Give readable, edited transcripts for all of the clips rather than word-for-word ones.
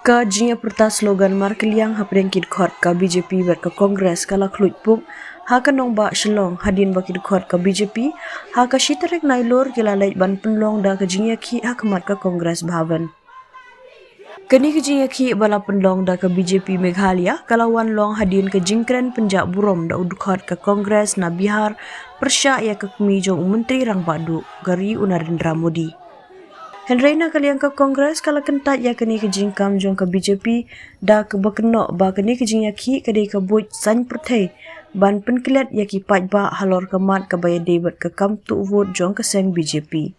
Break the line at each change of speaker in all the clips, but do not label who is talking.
Ka jingiapyrta slogan markylliang haprengkit khot ka BJP ber ka Congress kala khluit puk ha ka nong ba shlong hadin bakit khot ka BJP ha ka shitarek nailor kilalait ban penlong da ka jingiakhi hakhmat ka Congress Bhavan. Kini ka jingiakhi bala penlong da ka BJP Meghalaya kalawan long hadin ka jingkren Punjab burom da udkhot ka Congress na Bihar persya ya ka kmi jong menteri rang badu gari Narendra Modi. Henreina kaliang ka Congress kala kentat ya kini ke jingkam jong ka BJP da ke bakenok ba kini ke jingiakhi kadai ka buj san perthai ban penkilat ya ki pat ba halor kamat ka baya debat ka kam tu vote jong ka seng BJP.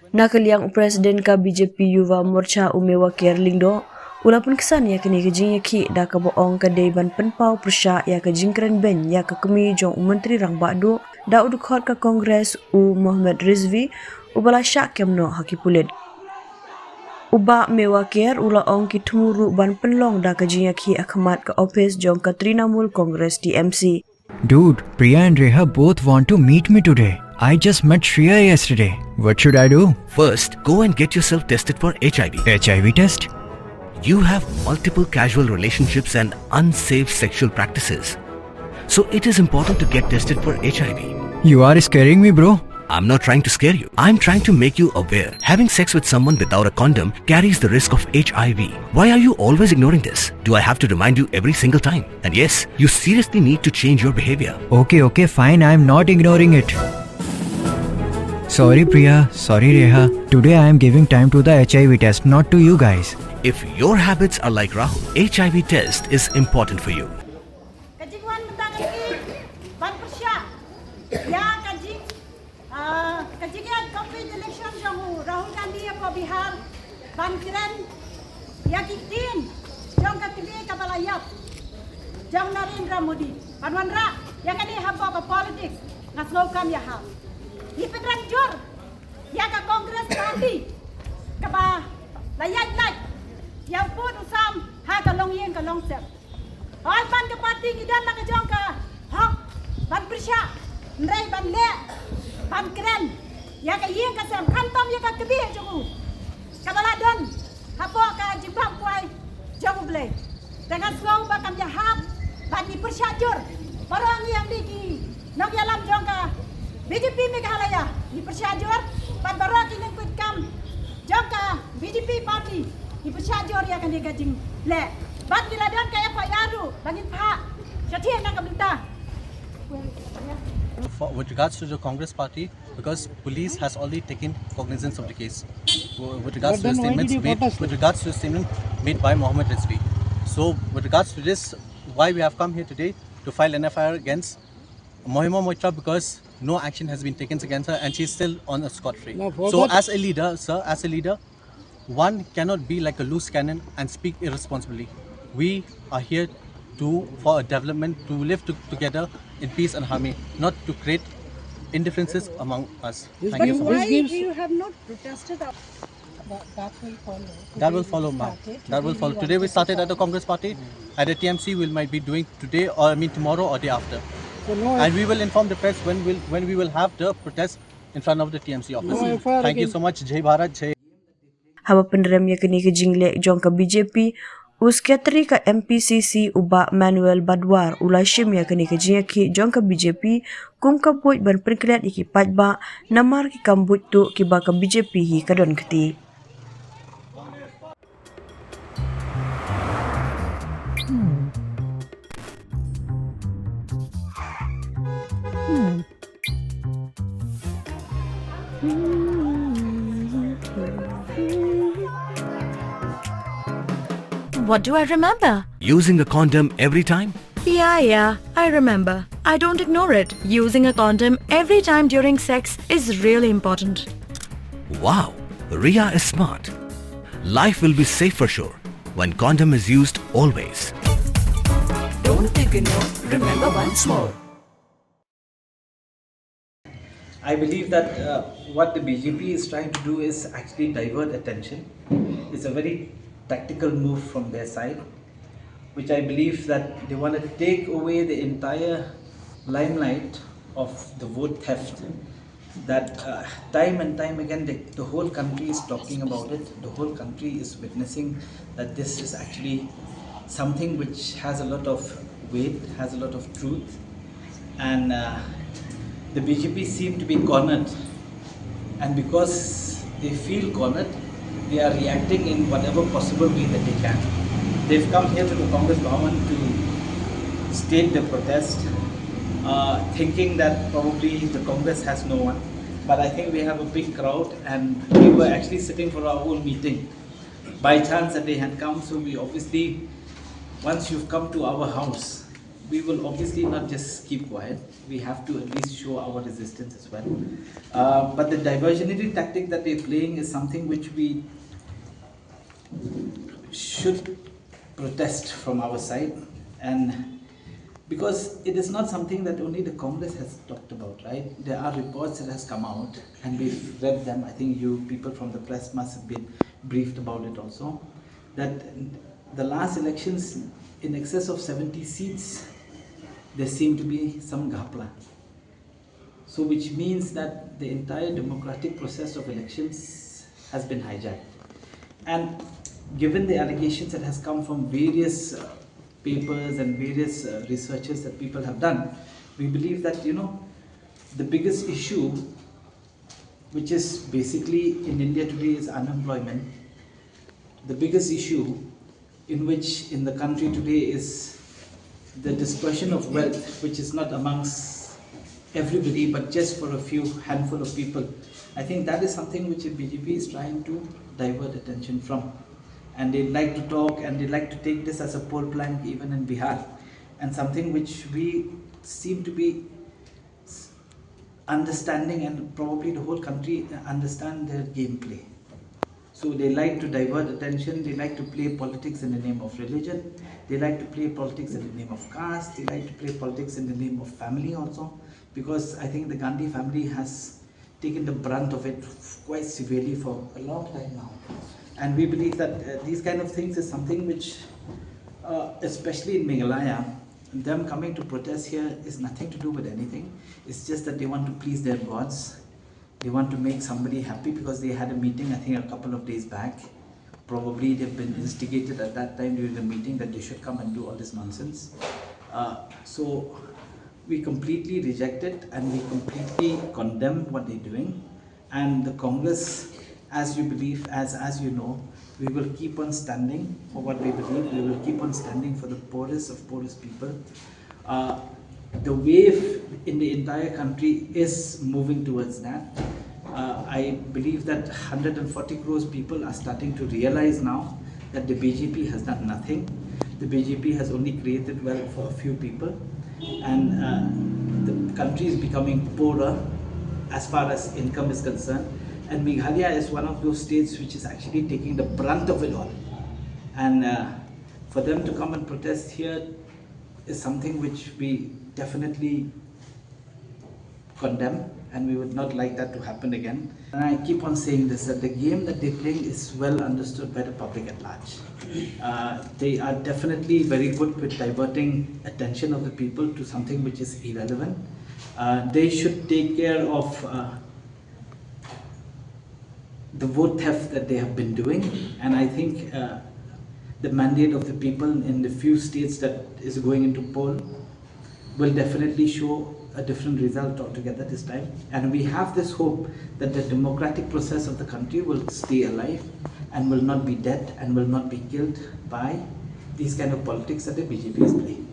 Na kaliang presiden ka BJP Yuva Morcha Umewa Kerlindo ulapun kesan ya kini ke jingiakhi da ka boong ka dei ban penpau persya ya ka jingkren ben ya ka kemi jong menteri rang badu da udkhot ka Congress Muhammad Rizvi ubala syak kemno haki pulit. Uba mewakir ula ong ki tumuru ban penlong da ka jingiakhi hakhmat ka office jong ka Trinamool Congress TMC.
Dude, Priya and Reha both want to meet me today. I just met Shreya yesterday. What should I do?
First, go and get yourself tested for HIV.
HIV test?
You have multiple casual relationships and unsafe sexual practices. So it is important to get tested for HIV.
You are scaring me, bro.
I'm not trying to scare you. I'm trying to make you aware. Having sex with someone without a condom carries the risk of HIV. Why are you always ignoring this? Do I have to remind you every single time? And yes, you seriously need to change your behavior.
Okay, fine. I'm not ignoring it. Sorry, Priya. Sorry, Reha. Today I am giving time to the HIV test, not to you guys.
If your habits are like Rahul, HIV test is important for you.
Bihar, Bangkiran, iakhih, jong katibi kabalayap, jong Narendra Modi, Panwanra, yang ini hamba ke politik, ngas slogan ya hal. Ini pedang jur, yang ke Congress Party, kaba layat lay, yang pun usam ha ke long yang ke long sep. All ban ke parti kita nak jong ke hok, ban persya, nrai ban le, ban keren, yang ke yang ke sem, kantom yang ke kebi jongu. Kabaladon, hapo ka jimbang kuai, jauh boleh. Dengan slow bakam jahab, bani persyajur. Barang yang di nak yalam jongka BJP Meghalaya di persyajur, ban barang kini kuit kam jongka BJP party di persyajur yang akan digajing le. Ban diladon kaya pak yaru, bani pak, syatian nak kabinta.
With regards to the Congress party, because police has already taken cognizance of the case. With regards to the statement made by Mohammed Rizvi. So, with regards to this, why we have come here today to file an FIR against Mohima Moitra, because no action has been taken against her and she is still on a scot-free. So, as a leader, sir, one cannot be like a loose cannon and speak irresponsibly. We are here for a development, to live together in peace and harmony, not to create indifferences among us. Thank you so much.
Why you have not protested? That will follow.
That will follow, ma'am. That will follow. Today we started at the Congress party. At the TMC we might be doing today, or tomorrow or day after. And we will inform the press when we will have the protest in front of the TMC office. Thank you so much. Jai Bharat, Jai.
Haba penderem ya kini ke jingleit jong ka BJP Usketri ka MPCC uba Manuel Badwar ulashim ya kini ke jingiakhi jong ka BJP kum ka buj ban perkilat iki patba namar ki kambuj tu ki ba ka BJP hi kadon keti.
What do I remember?
Using a condom every time?
Yeah, I remember. I don't ignore it. Using a condom every time during sex is really important.
Wow, Ria is smart. Life will be safe for sure when condom is used always.
Don't ignore, remember once more.
I believe that what the BJP is trying to do is actually divert attention. It's a very tactical move from their side, which I believe that they want to take away the entire limelight of the vote theft that time and time again the whole country is talking about it. The whole country is witnessing that this is actually something which has a lot of weight, has a lot of truth, and the BJP seem to be cornered, and because they feel cornered, they are reacting in whatever possible way that they can. They've come here to the Congress Bhavan to state their protest, thinking that probably the Congress has no one. But I think we have a big crowd, and we were actually sitting for our own meeting. By chance that they had come, so we obviously, once you've come to our house, we will obviously not just keep quiet. We have to at least show our resistance as well. But the diversionary tactic that they're playing is something which we should protest from our side, and because it is not something that only the Congress has talked about, right? There are reports that has come out, and we've read them. I think you people from the press must have been briefed about it also, that the last elections, in excess of 70 seats, there seemed to be some ghapla. So which means that the entire democratic process of elections has been hijacked. And given the allegations that has come from various papers and various researches that people have done, we believe that the biggest issue, which is basically in India today, is unemployment. The biggest issue in the country today is the dispersion of wealth, which is not amongst everybody but just for a few handful of people. I think that is something which the BJP is trying to divert attention from. And they like to talk, and they like to take this as a poll plank even in Bihar, and something which we seem to be understanding, and probably the whole country understand their gameplay. So they like to divert attention, they like to play politics in the name of religion, they like to play politics in the name of caste, they like to play politics in the name of family also, because I think the Gandhi family has taken the brunt of it quite severely for a long time now. And we believe that these kind of things is something which, especially in Meghalaya, them coming to protest here is nothing to do with anything. It's just that they want to please their gods. They want to make somebody happy because they had a meeting, I think, a couple of days back. Probably they've been instigated at that time during the meeting that they should come and do all this nonsense. So we completely reject it, and we completely condemn what they're doing. And the Congress, as you believe, as you know, we will keep on standing for what we believe. We will keep on standing for the poorest of poorest people. The wave in the entire country is moving towards that. I believe that 140 crores people are starting to realize now that the BJP has done nothing. The BJP has only created wealth for a few people, and the country is becoming poorer as far as income is concerned. And Meghalaya is one of those states which is actually taking the brunt of it all. And for them to come and protest here is something which we definitely condemn, and we would not like that to happen again. And I keep on saying this, that the game that they're playing is well understood by the public at large. They are definitely very good with diverting attention of the people to something which is irrelevant. They should take care of the vote theft that they have been doing, and I think the mandate of the people in the few states that is going into poll will definitely show a different result altogether this time. And we have this hope that the democratic process of the country will stay alive and will not be dead and will not be killed by these kind of politics that the BJP is playing.